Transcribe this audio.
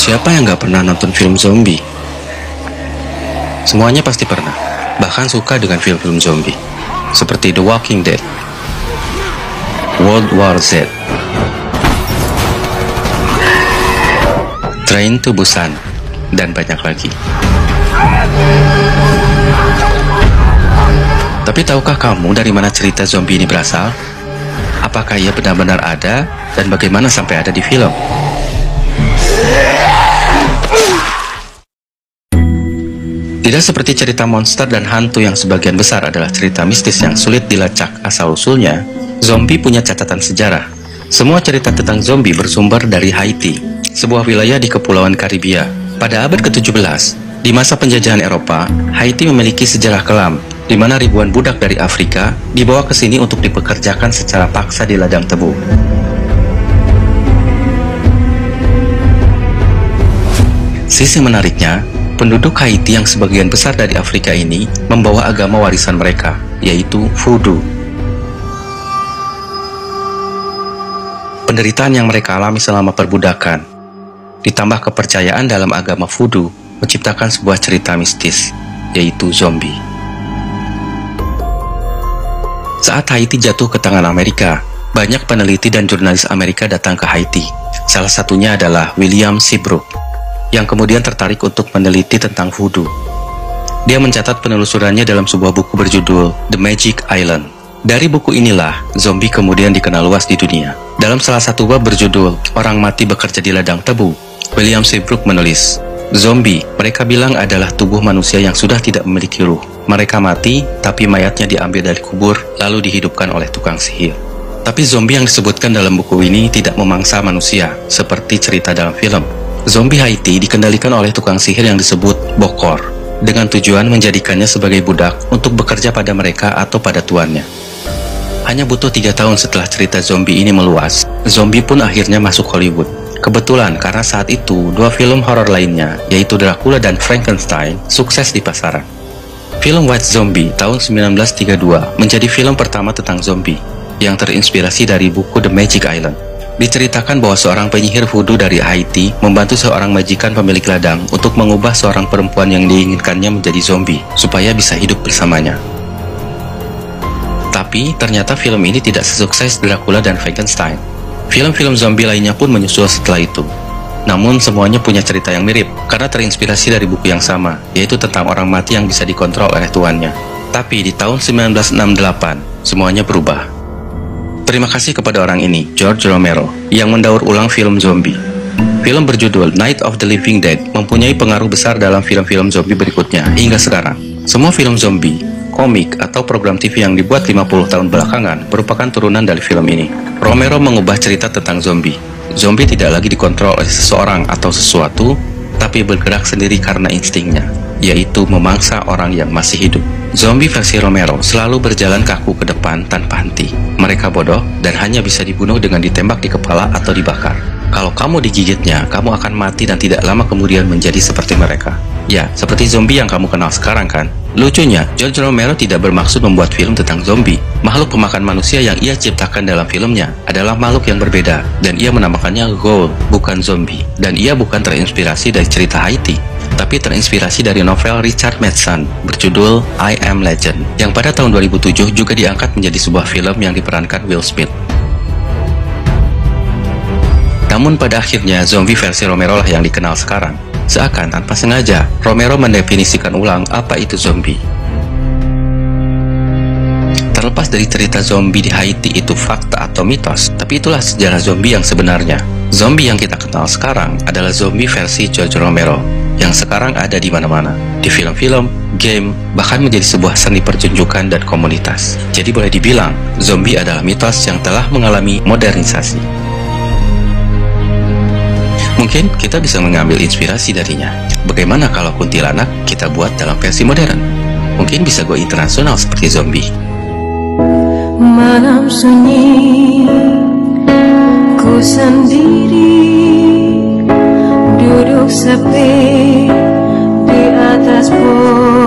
Siapa yang gak pernah nonton film zombie? Semuanya pasti pernah, bahkan suka dengan film-film zombie, seperti The Walking Dead, World War Z, Train to Busan, dan banyak lagi. Tapi tahukah kamu dari mana cerita zombie ini berasal? Apakah ia benar-benar ada, dan bagaimana sampai ada di film? Tidak seperti cerita monster dan hantu yang sebagian besar adalah cerita mistis yang sulit dilacak asal-usulnya, zombie punya catatan sejarah. Semua cerita tentang zombie bersumber dari Haiti, sebuah wilayah di Kepulauan Karibia. Pada abad ke-17, di masa penjajahan Eropa, Haiti memiliki sejarah kelam, di mana ribuan budak dari Afrika dibawa ke sini untuk dipekerjakan secara paksa di ladang tebu. Sisi menariknya, penduduk Haiti yang sebagian besar dari Afrika ini membawa agama warisan mereka, yaitu voodoo. Penderitaan yang mereka alami selama perbudakan, ditambah kepercayaan dalam agama voodoo, menciptakan sebuah cerita mistis, yaitu zombie. Saat Haiti jatuh ke tangan Amerika, banyak peneliti dan jurnalis Amerika datang ke Haiti. Salah satunya adalah William Seabrook, yang kemudian tertarik untuk meneliti tentang voodoo. Dia mencatat penelusurannya dalam sebuah buku berjudul The Magic Island. Dari buku inilah, zombie kemudian dikenal luas di dunia. Dalam salah satu bab berjudul Orang Mati Bekerja di Ladang Tebu, William Seabrook menulis, zombie, mereka bilang adalah tubuh manusia yang sudah tidak memiliki ruh. Mereka mati, tapi mayatnya diambil dari kubur, lalu dihidupkan oleh tukang sihir. Tapi zombie yang disebutkan dalam buku ini tidak memangsa manusia, seperti cerita dalam film. Zombie Haiti dikendalikan oleh tukang sihir yang disebut Bokor, dengan tujuan menjadikannya sebagai budak untuk bekerja pada mereka atau pada tuannya. Hanya butuh 3 tahun setelah cerita zombie ini meluas, zombie pun akhirnya masuk Hollywood. Kebetulan karena saat itu 2 film horor lainnya, yaitu Dracula dan Frankenstein, sukses di pasaran. Film White Zombie tahun 1932 menjadi film pertama tentang zombie, yang terinspirasi dari buku The Magic Island. Diceritakan bahwa seorang penyihir voodoo dari Haiti membantu seorang majikan pemilik ladang untuk mengubah seorang perempuan yang diinginkannya menjadi zombie, supaya bisa hidup bersamanya. Tapi, ternyata film ini tidak sesukses Dracula dan Frankenstein. Film-film zombie lainnya pun menyusul setelah itu. Namun, semuanya punya cerita yang mirip, karena terinspirasi dari buku yang sama, yaitu tentang orang mati yang bisa dikontrol oleh tuannya. Tapi, di tahun 1968, semuanya berubah. Terima kasih kepada orang ini, George Romero, yang mendaur ulang film zombie. Film berjudul Night of the Living Dead mempunyai pengaruh besar dalam film-film zombie berikutnya hingga sekarang. Semua film zombie, komik, atau program TV yang dibuat 50 tahun belakangan merupakan turunan dari film ini. Romero mengubah cerita tentang zombie. Zombie tidak lagi dikontrol oleh seseorang atau sesuatu, tapi bergerak sendiri karena instingnya, yaitu memangsa orang yang masih hidup. Zombie versi Romero selalu berjalan kaku ke depan tanpa henti. Mereka bodoh dan hanya bisa dibunuh dengan ditembak di kepala atau dibakar. Kalau kamu digigitnya, kamu akan mati dan tidak lama kemudian menjadi seperti mereka. Ya, seperti zombie yang kamu kenal sekarang kan? Lucunya, George Romero tidak bermaksud membuat film tentang zombie. Makhluk pemakan manusia yang ia ciptakan dalam filmnya adalah makhluk yang berbeda, dan ia menamakannya ghoul, bukan zombie. Dan ia bukan terinspirasi dari cerita Haiti, tapi terinspirasi dari novel Richard Matheson berjudul I Am Legend, yang pada tahun 2007 juga diangkat menjadi sebuah film yang diperankan Will Smith. Namun pada akhirnya zombie versi Romero lah yang dikenal sekarang. Seakan tanpa sengaja, Romero mendefinisikan ulang apa itu zombie. Terlepas dari cerita zombie di Haiti itu fakta atau mitos, tapi itulah sejarah zombie yang sebenarnya. Zombie yang kita kenal sekarang adalah zombie versi George Romero, yang sekarang ada di mana-mana, di film-film, game, bahkan menjadi sebuah seni pertunjukan dan komunitas. Jadi boleh dibilang, zombie adalah mitos yang telah mengalami modernisasi. Mungkin kita bisa mengambil inspirasi darinya. Bagaimana kalau kuntilanak kita buat dalam versi modern? Mungkin bisa go internasional seperti zombie. Malam sunyi, ku sendiri, duduk sepi di atas pohon.